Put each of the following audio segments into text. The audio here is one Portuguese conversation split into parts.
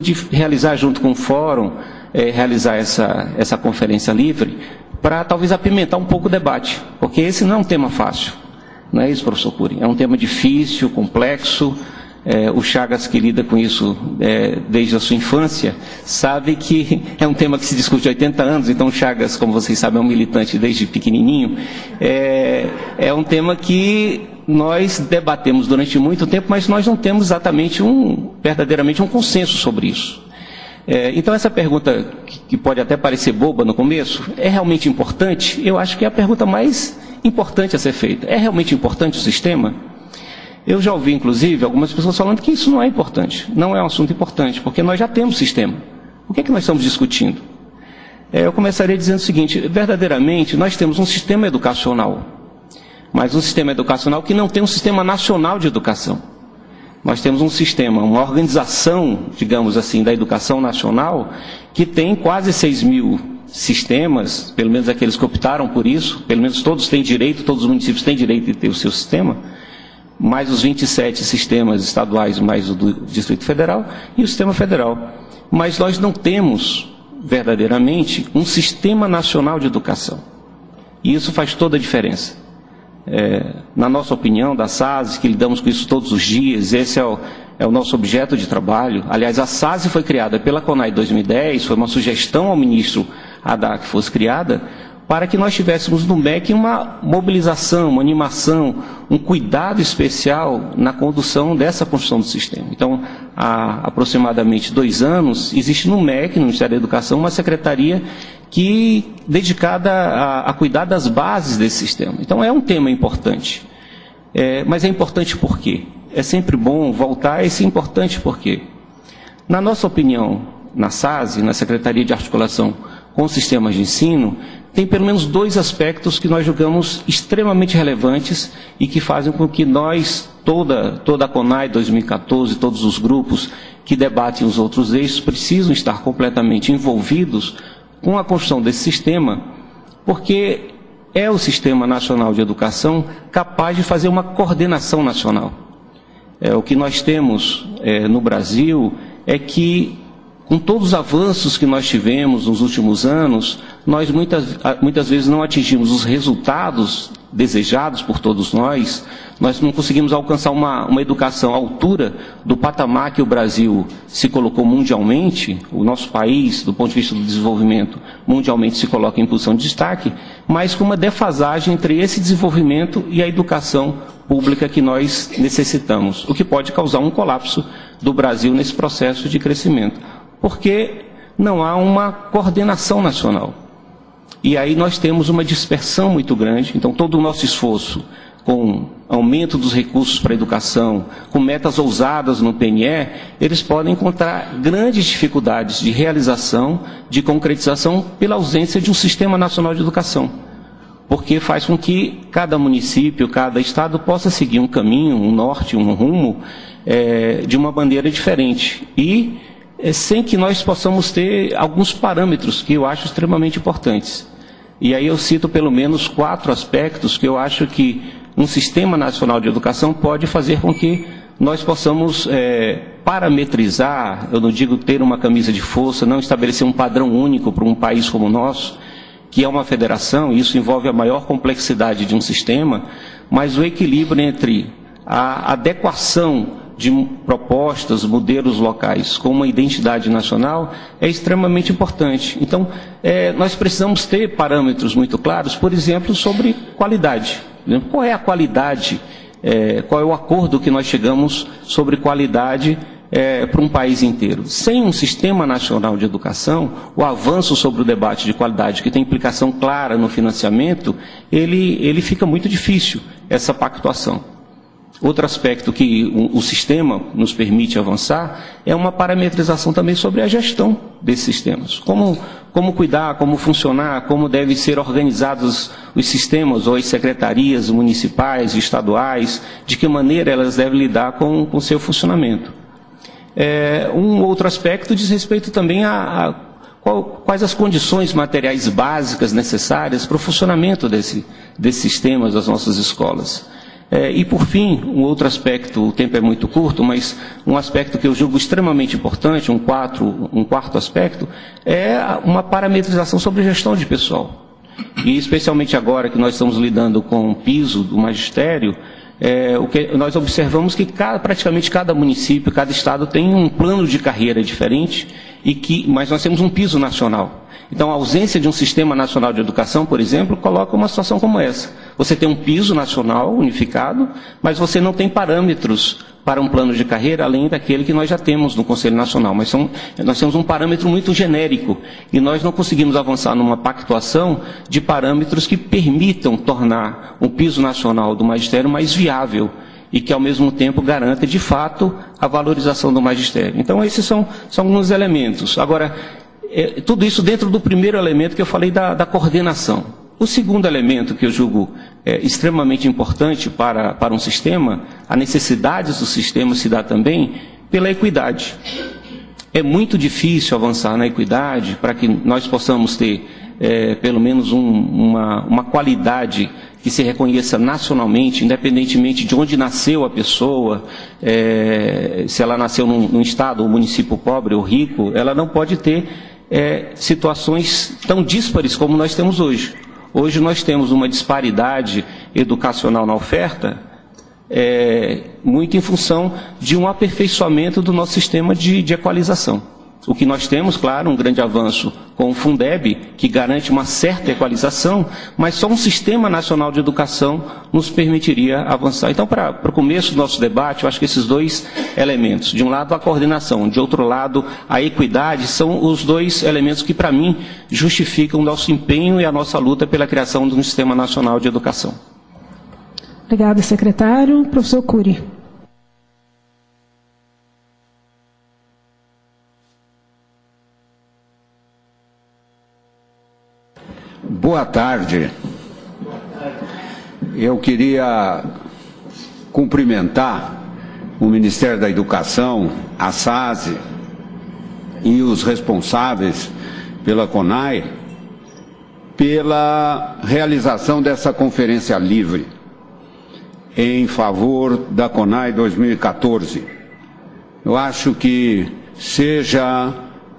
de realizar junto com o fórum, realizar essa conferência livre, para talvez apimentar um pouco o debate, porque esse não é um tema fácil, não é isso, professor Cury? É um tema difícil, complexo. O Chagas, que lida com isso desde a sua infância, sabe que é um tema que se discute há 80 anos, então o Chagas, como vocês sabem, é um militante desde pequenininho. É um tema que nós debatemos durante muito tempo, mas nós não temos exatamente verdadeiramente um consenso sobre isso. Então essa pergunta, que pode até parecer boba no começo, é realmente importante? Eu acho que é a pergunta mais importante a ser feita. É realmente importante o sistema? Eu já ouvi, inclusive, algumas pessoas falando que isso não é importante, não é um assunto importante, porque nós já temos sistema. O que é que nós estamos discutindo? Eu começaria dizendo o seguinte: verdadeiramente, nós temos um sistema educacional, mas um sistema educacional que não tem um sistema nacional de educação. Nós temos um sistema, uma organização, digamos assim, da educação nacional, que tem quase 6.000 sistemas, pelo menos aqueles que optaram por isso, pelo menos todos têm direito, todos os municípios têm direito de ter o seu sistema, mais os 27 sistemas estaduais, mais o do Distrito Federal e o sistema federal. Mas nós não temos, verdadeiramente, um sistema nacional de educação. E isso faz toda a diferença. Na nossa opinião, da SASE, que lidamos com isso todos os dias, esse é o nosso objeto de trabalho. Aliás, a SASE foi criada pela CONAI em 2010, foi uma sugestão ao ministro Haddad que fosse criada, para que nós tivéssemos no MEC uma mobilização, uma animação, um cuidado especial na condução dessa construção do sistema. Então, há aproximadamente 2 anos, existe no MEC, no Ministério da Educação, uma secretaria dedicada a cuidar das bases desse sistema. Então, é um tema importante. Mas é importante por quê? É sempre bom voltar a esse importante por quê. Na nossa opinião, na SASE, na Secretaria de Articulação com os Sistemas de Ensino, tem pelo menos 2 aspectos que nós julgamos extremamente relevantes e que fazem com que nós, toda a CONAI 2014, todos os grupos que debatem os outros eixos, precisam estar completamente envolvidos com a construção desse sistema, porque é o Sistema Nacional de Educação capaz de fazer uma coordenação nacional. O que nós temos no Brasil é que, com todos os avanços que nós tivemos nos últimos anos, nós muitas vezes não atingimos os resultados desejados por todos nós não conseguimos alcançar uma educação à altura do patamar que o Brasil se colocou mundialmente, o nosso país, do ponto de vista do desenvolvimento, mundialmente se coloca em posição de destaque, mas com uma defasagem entre esse desenvolvimento e a educação pública que nós necessitamos, o que pode causar um colapso do Brasil nesse processo de crescimento, porque não há uma coordenação nacional. E aí nós temos uma dispersão muito grande, então todo o nosso esforço com aumento dos recursos para a educação, com metas ousadas no PNE, eles podem encontrar grandes dificuldades de realização, de concretização, pela ausência de um sistema nacional de educação. Porque faz com que cada município, cada estado possa seguir um caminho, um norte, um rumo, de uma maneira diferente. E sem que nós possamos ter alguns parâmetros que eu acho extremamente importantes. E aí eu cito pelo menos 4 aspectos que eu acho que um sistema nacional de educação pode fazer com que nós possamos parametrizar, eu não digo ter uma camisa de força, não estabelecer um padrão único para um país como o nosso, que é uma federação, e isso envolve a maior complexidade de um sistema, mas o equilíbrio entre a adequação de propostas, modelos locais com uma identidade nacional é extremamente importante. Então, nós precisamos ter parâmetros muito claros, por exemplo, sobre qualidade. Qual é a qualidade, qual é o acordo que nós chegamos sobre qualidade para um país inteiro? Sem um sistema nacional de educação, o avanço sobre o debate de qualidade, que tem implicação clara no financiamento, ele fica muito difícil, essa pactuação. Outro aspecto que o sistema nos permite avançar é uma parametrização também sobre a gestão desses sistemas. Como cuidar, como funcionar, como devem ser organizados os sistemas ou as secretarias municipais, estaduais, de que maneira elas devem lidar com o seu funcionamento. Um outro aspecto diz respeito também quais as condições materiais básicas necessárias para o funcionamento desses sistemas das nossas escolas. E, por fim, um outro aspecto, o tempo é muito curto, mas um aspecto que eu julgo extremamente importante, um quarto aspecto, é uma parametrização sobre gestão de pessoal. E, especialmente agora que nós estamos lidando com o piso do magistério, o que nós observamos que praticamente cada município, cada estado tem um plano de carreira diferente, mas nós temos um piso nacional. Então, a ausência de um sistema nacional de educação, por exemplo, coloca uma situação como essa. Você tem um piso nacional unificado, mas você não tem parâmetros para um plano de carreira, além daquele que nós já temos no Conselho Nacional. Mas nós temos um parâmetro muito genérico, e nós não conseguimos avançar numa pactuação de parâmetros que permitam tornar o piso nacional do magistério mais viável e que, ao mesmo tempo, garanta, de fato, a valorização do magistério. Então, esses são alguns elementos. Agora, tudo isso dentro do primeiro elemento que eu falei da coordenação. O segundo elemento que eu julgo extremamente importante para um sistema, a necessidade do sistema se dá também pela equidade. É muito difícil avançar na equidade para que nós possamos ter pelo menos uma qualidade que se reconheça nacionalmente, independentemente de onde nasceu a pessoa, se ela nasceu num estado ou município pobre ou rico, ela não pode ter situações tão díspares como nós temos hoje. Hoje nós temos uma disparidade educacional na oferta, muito em função de um aperfeiçoamento do nosso sistema de equalização. O que nós temos, claro, um grande avanço com o Fundeb, que garante uma certa equalização, mas só um sistema nacional de educação nos permitiria avançar. Então, para o começo do nosso debate, eu acho que esses dois elementos, de um lado a coordenação, de outro lado a equidade, são os dois elementos que, para mim, justificam o nosso empenho e a nossa luta pela criação de um sistema nacional de educação. Obrigada, secretário. Professor Cury. Boa tarde. Eu queria cumprimentar o Ministério da Educação, a SASE e os responsáveis pela CONAI pela realização dessa conferência livre em favor da CONAI 2014. Eu acho que, seja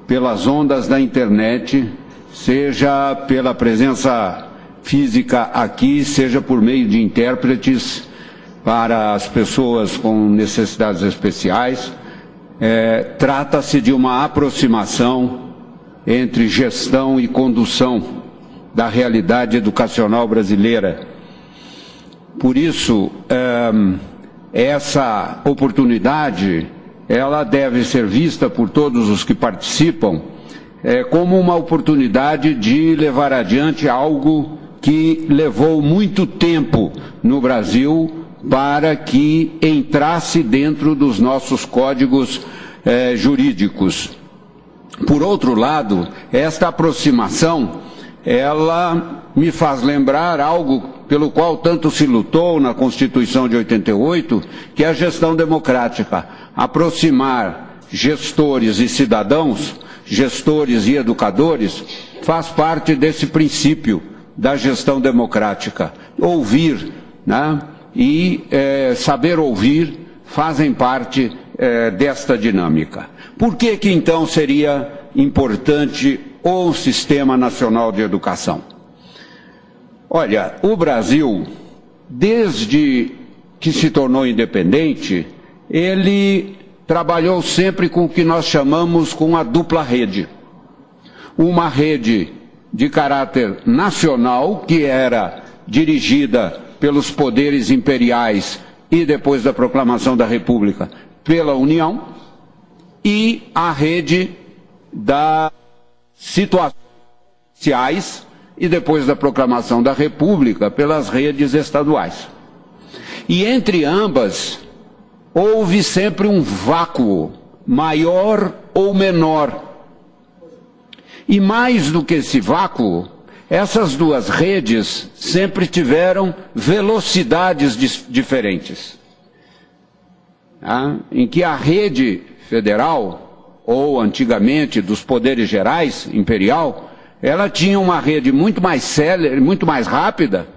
pelas ondas da internet, seja pela presença física aqui, seja por meio de intérpretes para as pessoas com necessidades especiais, trata-se de uma aproximação entre gestão e condução da realidade educacional brasileira. Por isso, essa oportunidade, ela deve ser vista por todos os que participam como uma oportunidade de levar adiante algo que levou muito tempo no Brasil para que entrasse dentro dos nossos códigos jurídicos. Por outro lado, esta aproximação, ela me faz lembrar algo pelo qual tanto se lutou na Constituição de 88, que é a gestão democrática. Aproximar gestores e cidadãos, gestores e educadores, faz parte desse princípio da gestão democrática. Ouvir, né, e saber ouvir fazem parte desta dinâmica. Por que então seria importante o Sistema Nacional de Educação? Olha, o Brasil, desde que se tornou independente, ele trabalhou sempre com o que nós chamamos com a dupla rede. Uma rede de caráter nacional, que era dirigida pelos poderes imperiais e depois da proclamação da República pela União, e a rede das situações sociais e depois da proclamação da República pelas redes estaduais. E entre ambas houve sempre um vácuo, maior ou menor. E mais do que esse vácuo, essas duas redes sempre tiveram velocidades diferentes. Em que a rede federal, ou antigamente dos poderes gerais, imperial, ela tinha uma rede muito mais célere, muito mais rápida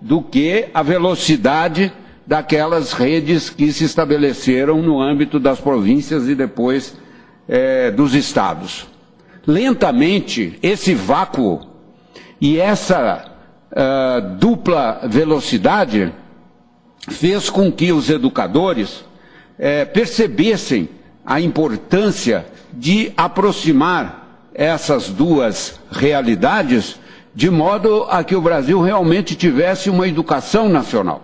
do que a velocidade daquelas redes que se estabeleceram no âmbito das províncias e depois dos estados. Lentamente, esse vácuo e essa dupla velocidade fez com que os educadores percebessem a importância de aproximar essas duas realidades de modo a que o Brasil realmente tivesse uma educação nacional.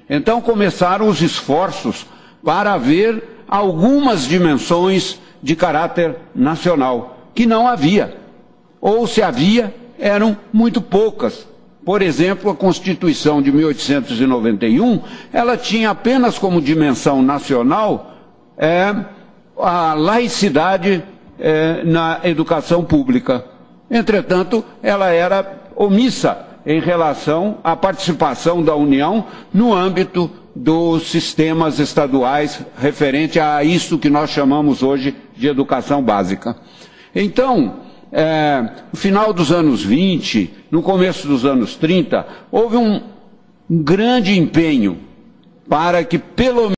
Então começaram os esforços para haver algumas dimensões de caráter nacional, que não havia, ou se havia, eram muito poucas. Por exemplo, a Constituição de 1891, ela tinha apenas como dimensão nacional a laicidade na educação pública. Entretanto, ela era omissa em relação à participação da União no âmbito dos sistemas estaduais referente a isso que nós chamamos hoje de educação básica. Então, no final dos anos 20, no começo dos anos 30, houve um grande empenho para que, pelo